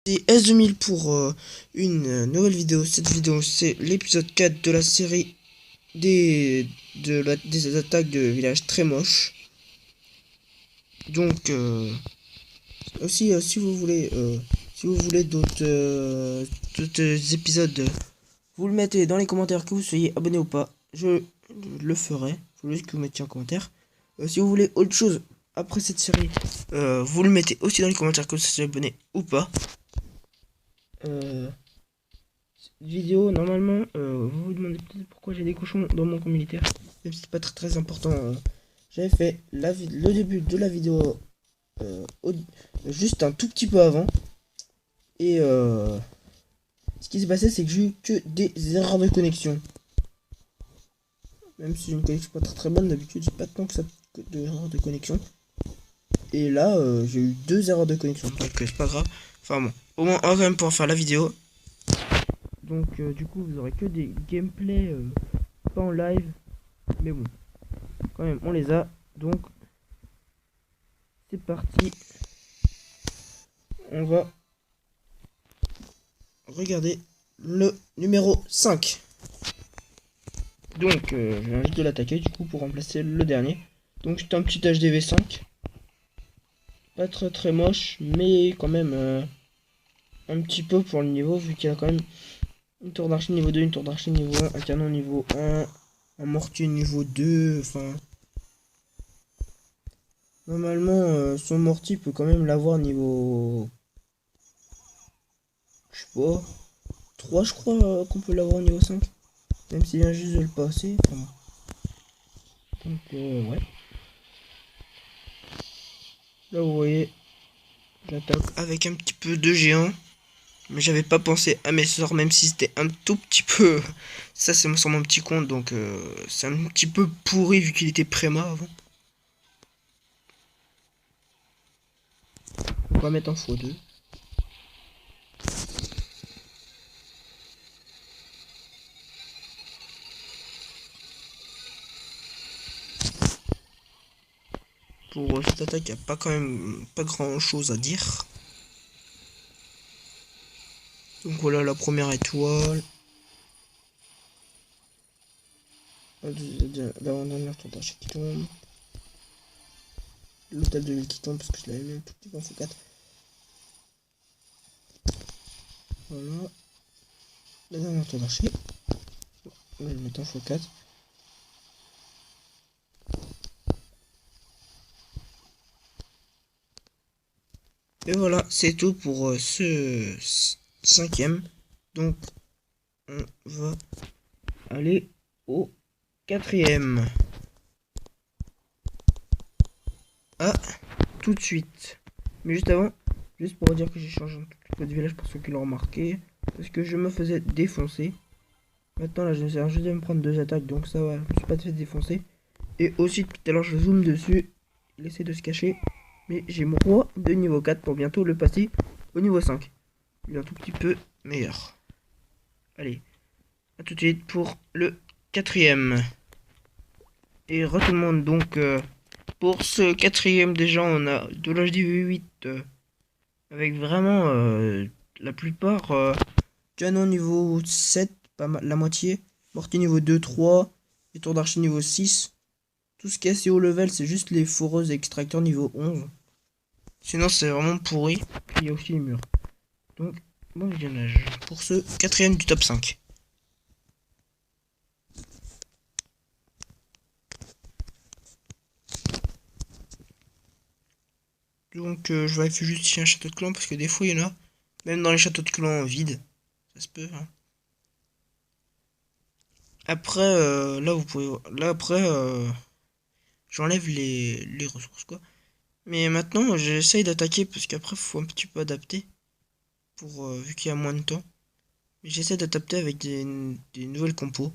C'est S2000 pour une nouvelle vidéo. Cette vidéo, c'est l'épisode 4 de la série des attaques de villages très moches. Donc, aussi, si vous voulez d'autres épisodes, vous le mettez dans les commentaires, que vous soyez abonné ou pas. Je le ferai. Il faut juste que vous mettiez en commentaire. Si vous voulez autre chose après cette série, vous le mettez aussi dans les commentaires, que vous soyez abonné ou pas. Vidéo, normalement, vous vous demandez peut-être pourquoi j'ai des cochons dans mon camp militaire. Même si c'est pas très important. J'avais fait le début de la vidéo juste un tout petit peu avant. Et ce qui s'est passé, c'est que j'ai eu que des erreurs de connexion. Même si j'ai une connexion pas très bonne, d'habitude j'ai pas tant que ça d'erreurs de connexion. Et là, j'ai eu 2 erreurs de connexion. Donc c'est pas grave. Enfin bon, au moins on va quand même pouvoir faire la vidéo. Donc du coup, vous aurez que des gameplays pas en live. Mais bon, quand même, on les a. Donc, c'est parti. On va regarder le numéro 5. Donc, je viens juste de l'attaquer du coup pour remplacer le dernier. Donc, c'est un petit HDV5. Pas très moche, mais quand même un petit peu pour le niveau, vu qu'il a quand même une tour d'archer niveau 2, une tour d'archer niveau 1, un canon niveau 1, un mortier niveau 2. Enfin, normalement, son mortier peut quand même l'avoir niveau, je sais pas, 3, je crois qu'on peut l'avoir au niveau 5. Même s'il vient juste de le passer. Enfin, donc, ouais. Là, vous voyez, j'attaque avec un petit peu de géant. Mais j'avais pas pensé à mes sorts, même si c'était un tout petit peu. Ça, c'est sur mon petit compte, donc c'est un petit peu pourri vu qu'il était préma avant. On va mettre en x2. Pour cette attaque, il n'y a pas quand même pas grand chose à dire. Donc voilà la première étoile. L'avant-dernière tour d'archer qui tombe. L'hôtel de ville qui tombe parce que je l'avais mis un tout petit peu en x4. Voilà. La dernière tour d'archer. On va le mettre en x4. Et voilà, c'est tout pour ce 5ème. Donc, on va aller au 4ème. Ah, tout de suite. Mais juste avant, juste pour dire que j'ai changé un tout petit peu de village pour ceux qui l'ont remarqué. Parce que je me faisais défoncer. Maintenant, là, je viens juste de me prendre 2 attaques. Donc ça va, je me suis pas fait défoncer. Et aussi, tout à l'heure, je zoome dessus. Il essaie de se cacher. Mais j'ai mon roi de niveau 4 pour bientôt le passer au niveau 5. Il est un tout petit peu meilleur. Allez, à tout de suite pour le 4ème. Et re tout le monde, donc pour ce 4ème déjà on a de l'HDV8 avec vraiment la plupart canon niveau 7, pas mal, la moitié, mortier niveau 2, 3, et tour d'archer niveau 6. Tout ce qui est assez haut level, c'est juste les foreuses et extracteurs niveau 11. Sinon c'est vraiment pourri. Puis il y a aussi les murs. Donc bon visionnage pour ce 4ème du top 5. Donc je vais juste ici un château de clan parce que des fois il y en a. Même dans les châteaux de clan vides. Ça se peut. Hein. Après, là vous pouvez. Là après, j'enlève les ressources quoi. Mais maintenant j'essaye d'attaquer parce qu'après faut un petit peu adapter. Pour vu qu'il y a moins de temps. Mais j'essaie d'adapter avec des nouvelles compos.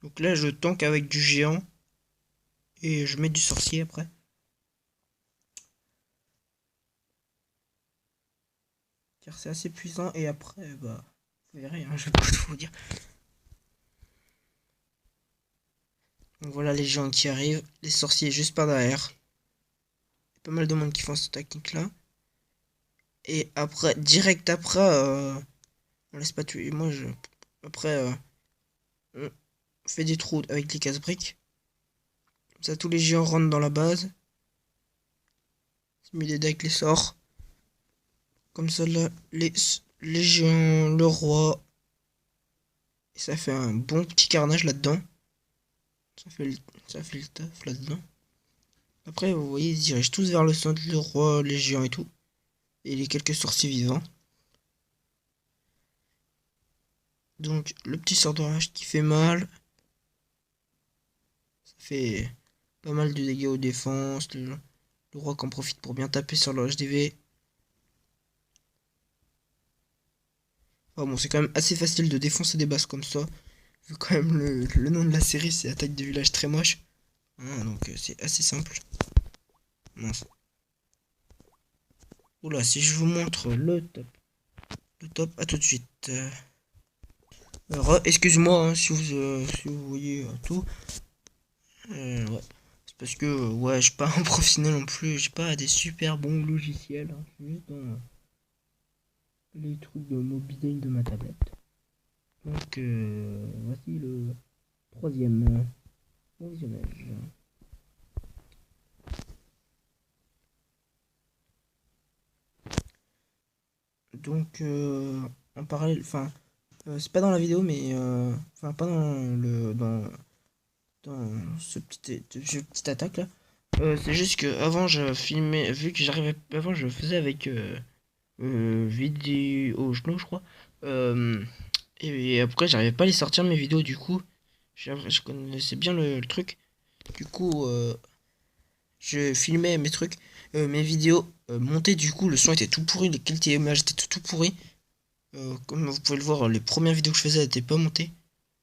Donc là je tank avec du géant. Et je mets du sorcier après. Car c'est assez puissant et après bah. Vous verrez, hein, je vais pas tout vous dire. Donc voilà les gens qui arrivent, les sorciers juste par derrière. Il y a pas mal de monde qui font cette technique là. Et après, direct après, on laisse pas tuer. Après, on fait des trous avec les casse-briques. Comme ça, tous les géants rentrent dans la base. C'est mis des decks, les sorts. Comme ça, là, les géants, le roi. Et ça fait un bon petit carnage là-dedans. Ça fait le, ça fait le taf là-dedans. Après, vous voyez, ils se dirigent tous vers le centre, le roi, les géants et tout. Et les quelques sorciers vivants. Donc, le petit sort d'orage qui fait mal. Ça fait pas mal de dégâts aux défenses. Le roi qui en profite pour bien taper sur le HDV. Ah bon, c'est quand même assez facile de défoncer des bases comme ça. Vu quand même le nom de la série, c'est Attaque des villages très moches. Ah, donc c'est assez simple. Mince. Oula, si je vous montre le top, à tout de suite. Excuse-moi hein, si vous voyez tout. Ouais. C'est parce que ouais, je suis pas un professionnel non plus, j'ai pas des super bons logiciels. Hein. Je suis juste dans les trucs de mobile de ma tablette. Donc voici le troisième visionnage. Donc en parallèle, enfin c'est pas dans la vidéo mais enfin pas dans dans ce petite attaque là. C'est juste que avant je filmais, vu que j'arrivais avant je faisais avec vidéo genou je crois. Euh, et après j'arrivais pas à les sortir mes vidéos du coup. Je connaissais bien le truc. Du coup je filmais mes trucs, mes vidéos montées du coup le son était tout pourri, les qualités d'image étaient tout pourri. Comme vous pouvez le voir, les premières vidéos que je faisais n'étaient pas montées.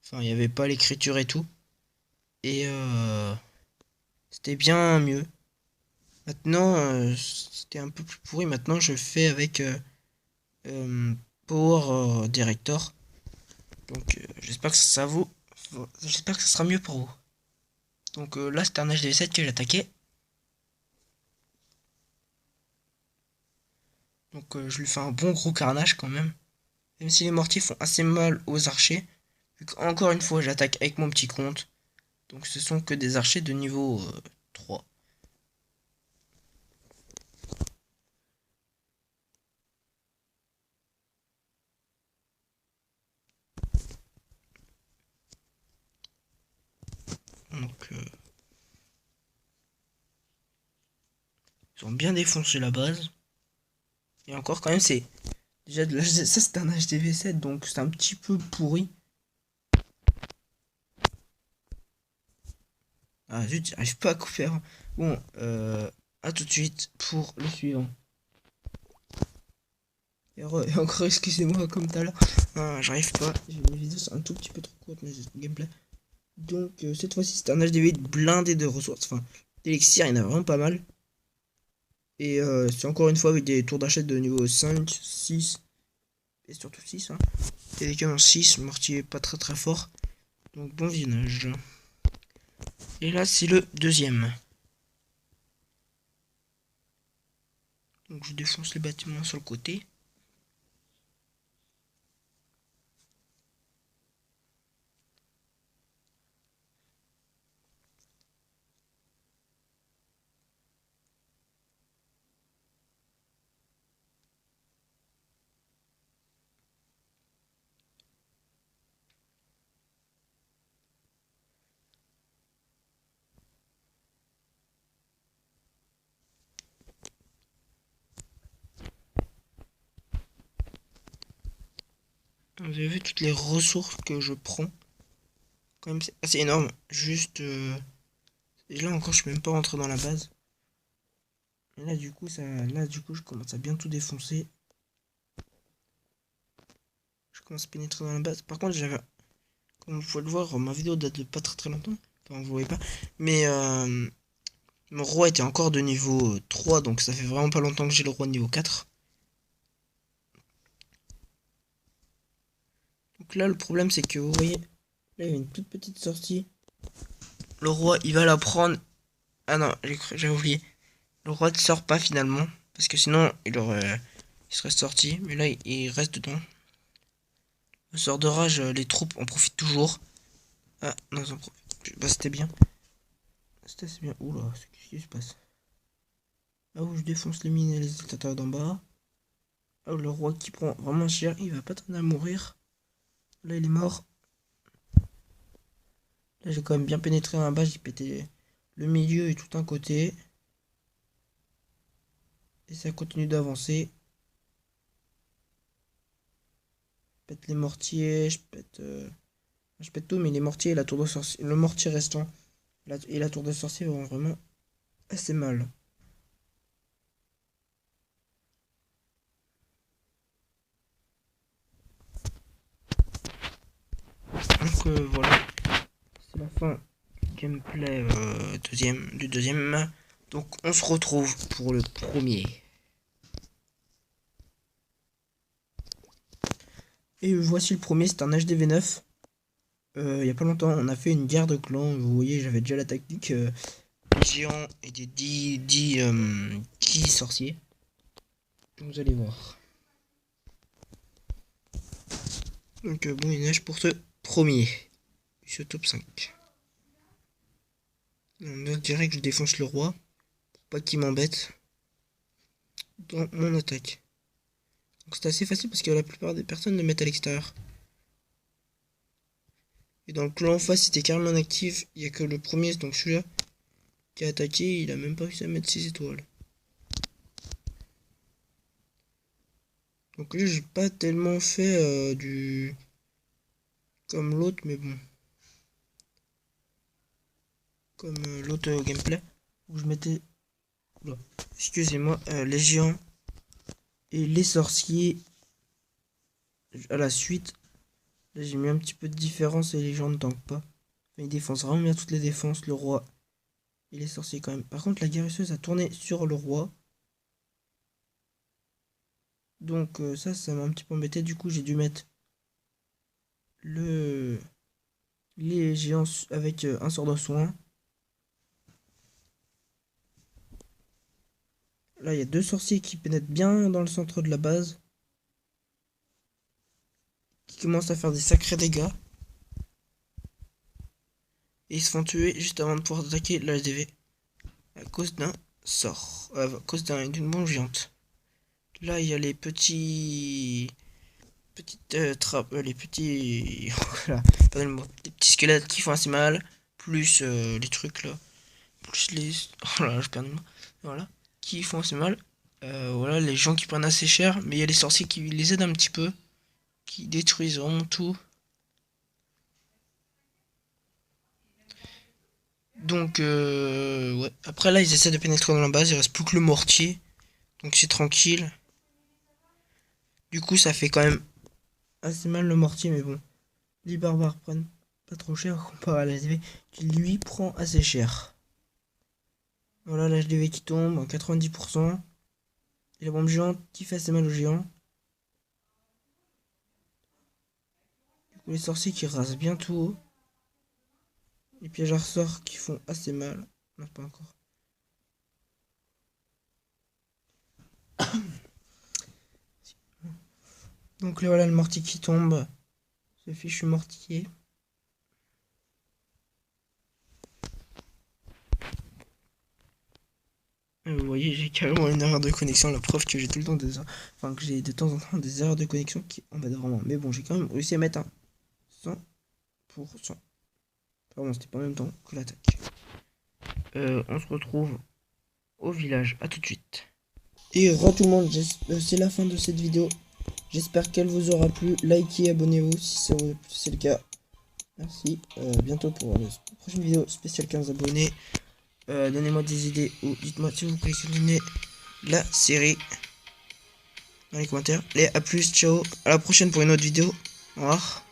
Enfin, il n'y avait pas l'écriture et tout. Et c'était bien mieux. Maintenant, c'était un peu plus pourri. Maintenant, je fais avec euh, Power Director. Donc, j'espère que ça vaut. J'espère que ça sera mieux pour vous. Donc là, c'était un HDV7 que j'attaquais. Donc, je lui fais un bon gros carnage quand même. Même si les mortiers font assez mal aux archers. Vu qu'encore une fois, j'attaque avec mon petit compte. Donc, ce sont que des archers de niveau 3. Donc, ils ont bien défoncé la base. Et encore, quand même, c'est. Déjà, ça c'est un HDV7, donc c'est un petit peu pourri. Ah zut, j'arrive pas à couper. Bon, à tout de suite pour le suivant. Et encore, excusez-moi comme tout à l'heure. Ah, j'arrive pas. Mes vidéos sont un tout petit peu trop courtes, mais c'est gameplay. Donc, cette fois-ci, c'est un HDV blindé de ressources. Enfin, d'élixir, il y en a vraiment pas mal. Et c'est encore une fois avec des tours d'achat de niveau 5, 6 et surtout 6. Hein. Et des canons 6, mortier pas très très fort. Donc, bon visionnage. Et là, c'est le deuxième. Donc, je défonce les bâtiments sur le côté. Vous avez vu toutes les ressources que je prends. Quand même, c'est assez énorme. Juste. Et là encore, je suis même pas rentré dans la base. Et là, du coup, je commence à bien tout défoncer. Je commence à pénétrer dans la base. Par contre, comme vous pouvez le voir, ma vidéo date de pas très très longtemps. Enfin, vous voyez pas. Mais mon roi était encore de niveau 3, donc ça fait vraiment pas longtemps que j'ai le roi de niveau 4. Donc là, le problème, c'est que vous voyez, là, il y a une toute petite sortie. Le roi, il va la prendre. Ah non, j'ai oublié. Le roi ne sort pas finalement. Parce que sinon, il aurait il serait sorti, mais là il reste dedans. Le sort de rage, les troupes en profitent toujours. Ah, non, ils en profitent. Bah, c'était bien. C'était assez bien. Oula, qu'est-ce qui se passe? Ah, où je défonce les mines et les dictateurs d'en bas. Ah, le roi qui prend vraiment cher, il va pas tarder à mourir. Là, il est mort. Là, j'ai quand même bien pénétré dans la base, j'ai pété le milieu et tout un côté. Et ça continue d'avancer. Je pète les mortiers, je pète tout, mais les mortiers et la tour de sorcier, le mortier restant et la tour de sorcier vont vraiment assez mal. Donc voilà, c'est la fin du gameplay du deuxième. Donc on se retrouve pour le premier. Et voici le premier, c'est un HDV9. Il y a pas longtemps, on a fait une guerre de clans. Vous voyez, j'avais déjà la tactique des géants et des 10 sorciers. Vous allez voir. Donc bon, il neige pour ce premier. Ce top 5. On dirait que je défonce le roi. Pour pas qu'il m'embête. Dans mon attaque. Donc c'est assez facile parce que la plupart des personnes le mettent à l'extérieur. Et dans le clan en face, c'était carrément actif. Il n'y a que le premier, donc celui-là, qui a attaqué. Il a même pas réussi à mettre 6 étoiles. Donc là, j'ai pas tellement fait du... comme l'autre, mais bon. Comme l'autre gameplay. Où je mettais... excusez-moi, les géants et les sorciers à la suite. Là, j'ai mis un petit peu de différence et les gens ne tankent pas. Enfin, ils défoncent vraiment bien toutes les défenses, le roi et les sorciers quand même. Par contre, la guérisseuse a tourné sur le roi. Donc ça m'a un petit peu embêté. Du coup, j'ai dû mettre les géants avec un sort de soin. Là, il y a 2 sorciers qui pénètrent bien dans le centre de la base. Qui commencent à faire des sacrés dégâts. Et ils se font tuer juste avant de pouvoir attaquer l'HDV. À cause d'un sort. À cause d'une bombe géante. Là, il y a les petites trappes, les petits... voilà, pardonnez-moi. Les petits squelettes qui font assez mal. Plus les trucs là. Plus les... oh là, je perds le mot. Voilà. Qui font assez mal. Voilà, les gens qui prennent assez cher. Mais il y a les sorciers qui les aident un petit peu. Qui détruisent vraiment tout. Donc, ouais. Après là, ils essaient de pénétrer dans la base. Il reste plus que le mortier. Donc c'est tranquille. Du coup, ça fait quand même assez mal le mortier, mais bon. Les barbares prennent pas trop cher comparé à l'HDV qui lui prend assez cher. Voilà l'HDV qui tombe en 90%. Et la bombe géante qui fait assez mal aux géants. Du coup, les sorciers qui rasent bien tout haut. Les pièges à ressort qui font assez mal. Non, pas encore. Donc là, voilà le mortier qui tombe. Ce fichu mortier. Vous voyez, j'ai carrément une erreur de connexion. La preuve que j'ai tout le temps des... Enfin, que j'ai de temps en temps des erreurs de connexion qui embêtent vraiment. Mais bon, j'ai quand même réussi à mettre un 100%. Pardon, c'était pas en même temps que l'attaque. On se retrouve au village. À tout de suite. Et tout le monde, c'est la fin de cette vidéo. J'espère qu'elle vous aura plu. Likez, abonnez-vous si c'est le cas. Merci. Bientôt pour la prochaine vidéo spéciale 15 abonnés. Donnez-moi des idées ou dites-moi si vous collectionnez la série dans les commentaires. Allez, à plus, ciao. À la prochaine pour une autre vidéo. Au revoir.